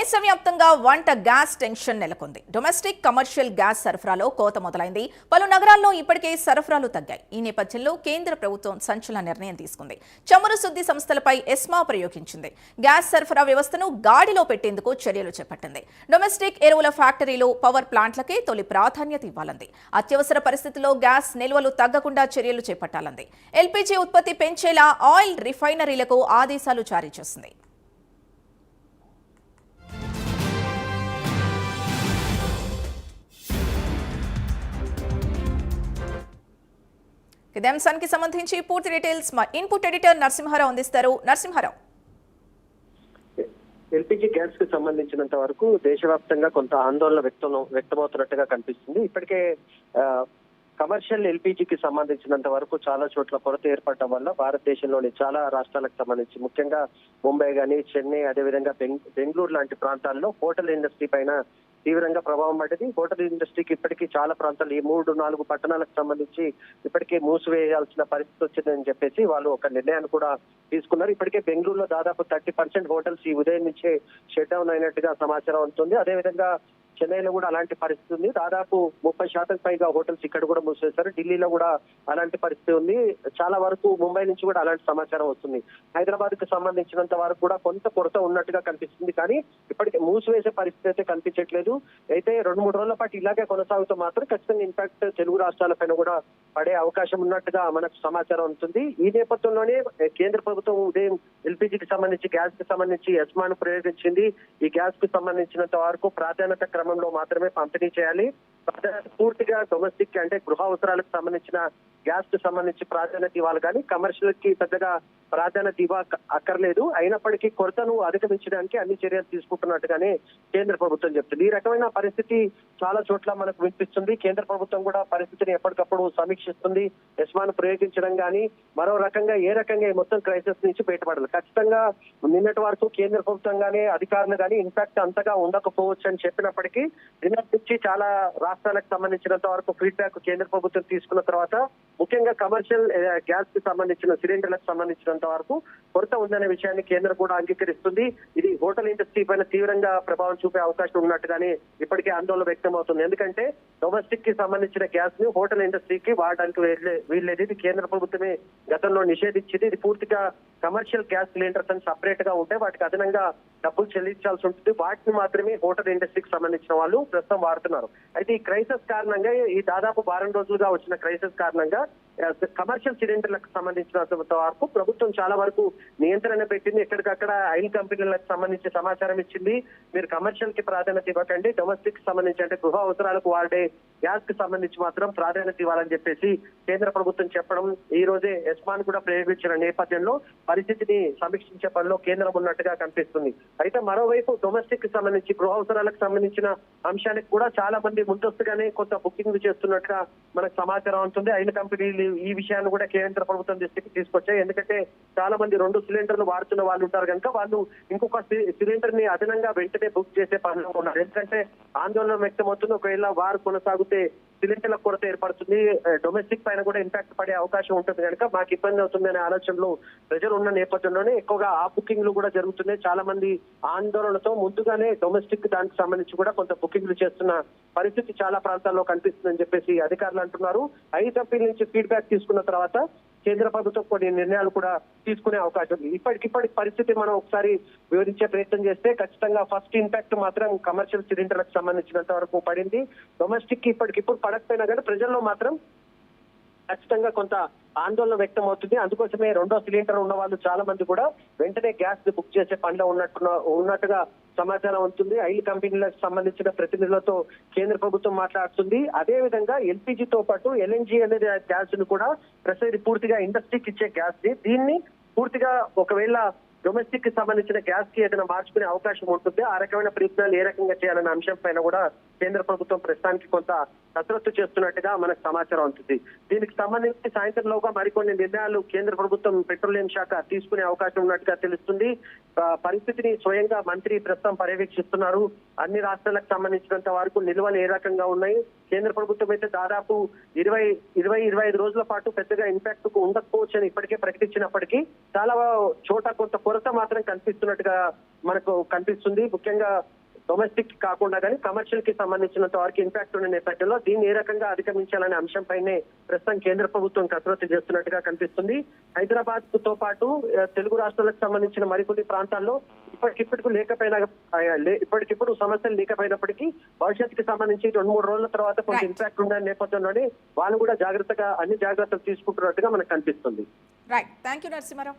దేశవ్యాప్తంగా వంట gas tension నెలకొంది. డొమెస్టిక్ కమర్షియల్ గ్యాస్ సరఫరాలో కోత మొదలైంది. పలు నగరాల్లో ఇప్పటికే సరఫరాలు తగ్గాయి. ఈ నేపథ్యంలో కేంద్ర ప్రభుత్వం సంచలన నిర్ణయం తీసుకుంది. చమురు శుద్ధి సంస్థలపై ఎస్మా ప్రయోగించింది. గ్యాస్ సరఫరా వ్యవస్థను గాడిలో పెట్టేందుకు చర్యలు చేపట్టింది. డొమెస్టిక్ ఎరువుల ఫ్యాక్టరీలు, పవర్ ప్లాంట్లకే తొలి ప్రాధాన్యత ఇవ్వాలంది. అత్యవసర పరిస్థితుల్లో గ్యాస్ నిల్వలు తగ్గకుండా చర్యలు చేపట్టాలంది. ఎల్పీజీ ఉత్పత్తి పెంచేలా ఆయిల్ రిఫైనరీలకు ఆదేశాలు జారీ చేసింది. ఇదే అంశానికి సంబంధించి పూర్తి డీటెయిల్స్ మా ఇన్పుట్ ఎడిటర్ నరసింహారావు అందిస్తారు. నరసింహారావు, ఎల్పీజీ గ్యాస్ కి సంబంధించినంత వరకు దేశవ్యాప్తంగా కొంత ఆందోళన వ్యక్తమవుతున్నట్టుగా కనిపిస్తుంది. ఇప్పటికే కమర్షియల్ ఎల్పీజీకి సంబంధించినంత వరకు చాలా చోట్ల కొరత ఏర్పడటం వల్ల భారతదేశంలోని చాలా రాష్ట్రాలకు సంబంధించి ముఖ్యంగా ముంబై గానీ, చెన్నై, అదేవిధంగా బెంగళూరు లాంటి ప్రాంతాల్లో హోటల్ ఇండస్ట్రీ పైన తీవ్రంగా ప్రభావం పడ్డది. హోటల్ ఇండస్ట్రీకి ఇప్పటికీ చాలా ప్రాంతాలు ఈ 3-4 పట్టణాలకు సంబంధించి ఇప్పటికే మూసివేయాల్సిన పరిస్థితి వచ్చిందని చెప్పేసి వాళ్ళు ఒక నిర్ణయాన్ని కూడా తీసుకున్నారు. ఇప్పటికే బెంగళూరులో దాదాపు 30% హోటల్స్ ఈ ఉదయం నుంచే షట్ డౌన్ అయినట్టుగా సమాచారం ఉంటుంది. అదేవిధంగా చెన్నైలో కూడా అలాంటి పరిస్థితి ఉంది. దాదాపు 30% పైగా హోటల్స్ ఇక్కడ కూడా మూసివేశారు. ఢిల్లీలో కూడా అలాంటి పరిస్థితి ఉంది. చాలా వరకు ముంబై నుంచి కూడా అలాంటి సమాచారం వస్తుంది. హైదరాబాద్ కు సంబంధించినంత వరకు కూడా కొంత కొరత ఉన్నట్టుగా కనిపిస్తుంది. కానీ ఇప్పటికే మూసివేసే పరిస్థితి అయితే కనిపించట్లేదు. అయితే 2-3 రోజుల పాటు ఇలాగే కొనసాగుతూ మాత్రం ఖచ్చితంగా ఇంపాక్ట్ తెలుగు రాష్ట్రాలపైన కూడా పడే అవకాశం ఉన్నట్టుగా మనకు సమాచారం ఉంటుంది. ఈ నేపథ్యంలోనే కేంద్ర ప్రభుత్వం ఉదయం ఎల్పీజీకి సంబంధించి, గ్యాస్ కి సంబంధించి ఎస్మాను ప్రయోగించింది. ఈ గ్యాస్ కి సంబంధించినంత వరకు ప్రాధాన్యత క్రమంలో మాత్రమే పంపిణీ చేయాలి. పూర్తిగా డొమెస్టిక్ అంటే గృహ అవసరాలకు సంబంధించిన గ్యాస్ కు సంబంధించి ప్రాధాన్యత ఇవ్వాలి, కానీ కమర్షియల్ కి పెద్దగా ప్రాధాన్యత అక్కర్లేదు. అయినప్పటికీ కొరతను అధిగమించడానికి అన్ని చర్యలు తీసుకుంటున్నట్టుగానే కేంద్ర ప్రభుత్వం చెప్తుంది. ఈ రకమైన పరిస్థితి చాలా చోట్ల మనకు వినిపిస్తుంది. కేంద్ర ప్రభుత్వం కూడా పరిస్థితిని ఎప్పటికప్పుడు సమీక్షిస్తుంది. ఎస్మాను ప్రయోగించడం కానీ మరో రకంగా ఏ రకంగా మొత్తం క్రైసిస్ నుంచి బయటపడాలి. ఖచ్చితంగా నిన్నటి వరకు కేంద్ర ప్రభుత్వం కానీ అధికారులు కానీ ఇంపాక్ట్ అంతగా ఉండకపోవచ్చు అని చెప్పినప్పటికీ నిన్నటి నుంచి చాలా రాష్ట్రాలకు సంబంధించినంత వరకు ఫీడ్బ్యాక్ కేంద్ర ప్రభుత్వం తీసుకున్న తర్వాత ముఖ్యంగా కమర్షియల్ గ్యాస్ కి సంబంధించిన సిలిండర్లకు సంబంధించినంత వరకు కొరత ఉందనే విషయాన్ని కేంద్రం కూడా అంగీకరిస్తుంది. ఇది హోటల్ ఇండస్ట్రీ పైన తీవ్రంగా ప్రభావం చూపే అవకాశం ఉన్నట్టుగానే ఇప్పటికే ఆందోళన వ్యక్తం అవుతుంది. ఎందుకంటే డొమెస్టిక్ కి సంబంధించిన గ్యాస్ ని హోటల్ ఇండస్ట్రీకి వాడడానికి వీల్లేదు. ఇది కేంద్ర ప్రభుత్వమే గతంలో నిషేధించింది. ఇది పూర్తిగా కమర్షియల్ గ్యాస్ సిలిండర్స్ అని సపరేట్ గా ఉంటే వాటికి అదనంగా డబ్బులు చెల్లించాల్సి ఉంటుంది. వాటిని మాత్రమే హోటల్ ఇండస్ట్రీకి సంబంధించిన వాళ్ళు ప్రస్తుతం వాడుతున్నారు. అయితే ఈ క్రైసిస్ కారణంగా, ఈ దాదాపు 12 రోజులుగా వచ్చిన క్రైసిస్ కారణంగా కమర్షియల్ సిలిండర్లకు సంబంధించినంత వరకు ప్రభుత్వం చాలా వరకు నియంత్రణ పెట్టింది. ఎక్కడికక్కడ ఆయిల్ కంపెనీలకు సంబంధించి సమాచారం ఇచ్చింది. మీరు కమర్షియల్ కి ప్రాధాన్యత ఇవ్వకండి, డొమెస్టిక్ కి సంబంధించి అంటే గృహ అవసరాలకు వాడే గ్యాస్ కి సంబంధించి మాత్రం ప్రాధాన్యత ఇవ్వాలని చెప్పేసి కేంద్ర ప్రభుత్వం చెప్పడం, ఈ రోజే ఎస్మాన్ కూడా ప్రయోగించిన నేపథ్యంలో పరిస్థితిని సమీక్షించే పనిలో కేంద్రం ఉన్నట్టుగా కనిపిస్తుంది. అయితే మరోవైపు డొమెస్టిక్ కి సంబంధించి గృహ అవసరాలకు సంబంధించిన అంశానికి కూడా చాలా మంది ముందస్తుగానే కొంత బుకింగ్ చేస్తున్నట్టుగా మనకు సమాచారం ఉంటుంది. ఆయిల్ కంపెనీలు ఈ విషయాన్ని కూడా కేంద్ర ప్రభుత్వం దృష్టికి తీసుకొచ్చాయి. ఎందుకంటే చాలా మంది 2 సిలిండర్లు వాడుతున్న వాళ్ళు ఉంటారు కనుక వాళ్ళు ఇంకొక సిలిండర్ ని అదనంగా వెంటనే బుక్ చేసే పనిలో ఉన్నారు. ఎందుకంటే ఆందోళన వ్యక్తమవుతుంది. ఒకవేళ వారు కొనసాగితే సిలిండర్ల కొరత ఏర్పడుతుంది, డొమెస్టిక్ పైన కూడా ఇంపాక్ట్ పడే అవకాశం ఉంటుంది కనుక మాకు ఇబ్బంది అవుతుంది అనే ఆలోచనలో ప్రజలు ఉన్న నేపథ్యంలోనే ఎక్కువగా ఆ బుకింగ్లు కూడా జరుగుతున్నాయి. చాలా మంది ఆందోళనతో ముందుగానే డొమెస్టిక్ దానికి సంబంధించి కూడా కొంత బుకింగ్లు చేస్తున్న పరిస్థితి చాలా ప్రాంతాల్లో కనిపిస్తుందని చెప్పేసి అధికారులు అంటున్నారు. ఆయిల్ కంపెనీ నుంచి ఫీడ్బ్యాక్ తీసుకున్న తర్వాత కేంద్ర ప్రభుత్వం కొన్ని నిర్ణయాలు కూడా తీసుకునే అవకాశం ఉంది. ఇప్పటికిప్పటి పరిస్థితి మనం ఒకసారి వివరించే ప్రయత్నం చేస్తే ఖచ్చితంగా ఫస్ట్ ఇంపాక్ట్ మాత్రం కమర్షియల్ సిలిండర్లకు సంబంధించినంత వరకు పడింది. డొమెస్టిక్ కి ఇప్పటికిప్పుడు పడకపోయినా కానీ ప్రజల్లో మాత్రం ఖచ్చితంగా కొంత ఆందోళన వ్యక్తం అవుతుంది. అందుకోసమే 2వ సిలిండర్ ఉన్న వాళ్ళు చాలా మంది కూడా వెంటనే గ్యాస్ ని బుక్ చేసే పనిలో ఉన్నట్టుగా సమాచారం ఉంటుంది. ఆయిల్ కంపెనీలకు సంబంధించిన ప్రతినిధులతో కేంద్ర ప్రభుత్వం మాట్లాడుతుంది. అదే విధంగా ఎల్పీజీతో పాటు ఎల్ఎన్జీ అనేది గ్యాస్ ను కూడా ప్రస్తుతం పూర్తిగా ఇండస్ట్రీకి ఇచ్చే గ్యాస్ ని దీన్ని పూర్తిగా ఒకవేళ డొమెస్టిక్ కి సంబంధించిన గ్యాస్ కి ఏదైనా మార్చుకునే అవకాశం ఉంటుంది. ఆ రకమైన ప్రయత్నాలు ఏ రకంగా చేయాలనే అంశం పైన కూడా కేంద్ర ప్రభుత్వం ప్రస్తుతానికి కొంత కసరత్తు చేస్తున్నట్టుగా మనకు సమాచారం ఉంటుంది. దీనికి సంబంధించి సాయంత్రంలోగా మరికొన్ని నిర్ణయాలు కేంద్ర ప్రభుత్వం పెట్రోలియం శాఖ తీసుకునే అవకాశం ఉన్నట్టుగా తెలుస్తుంది. పరిస్థితిని స్వయంగా మంత్రి ప్రస్తుతం పర్యవేక్షిస్తున్నారు. అన్ని రాష్ట్రాలకు సంబంధించినంత వరకు నిల్వలు ఏ రకంగా ఉన్నాయి, కేంద్ర ప్రభుత్వం అయితే దాదాపు 25 రోజుల పాటు పెద్దగా ఇంపాక్ట్ కు ఉండకపోవచ్చు అని ఇప్పటికే ప్రకటించినప్పటికీ చాలా చోట కొంత కొరత మాత్రం కనిపిస్తున్నట్టుగా మనకు కనిపిస్తుంది. ముఖ్యంగా డొమెస్టిక్ కాకుండా కానీ కమర్షియల్ కి సంబంధించినంత వరకు ఇంపాక్ట్ ఉన్న నేపథ్యంలో దీన్ని ఏ రకంగా అధిగమించాలనే అంశంపైనే ప్రస్తుతం కేంద్ర ప్రభుత్వం కసరత్తు చేస్తున్నట్టుగా కనిపిస్తుంది. హైదరాబాద్ తో పాటు తెలుగు రాష్ట్రాలకు సంబంధించిన మరికొన్ని ప్రాంతాల్లో ఇప్పటికిప్పుడు సమస్యలు లేకపోయినప్పటికీ భవిష్యత్తుకి సంబంధించి 2-3 రోజుల తర్వాత కొంత ఇంపాక్ట్ ఉన్న నేపథ్యంలోనే వాళ్ళు కూడా అన్ని జాగ్రత్తలు తీసుకుంటున్నట్టుగా మనకు కనిపిస్తుంది. Right, thank you Narasimha Rao.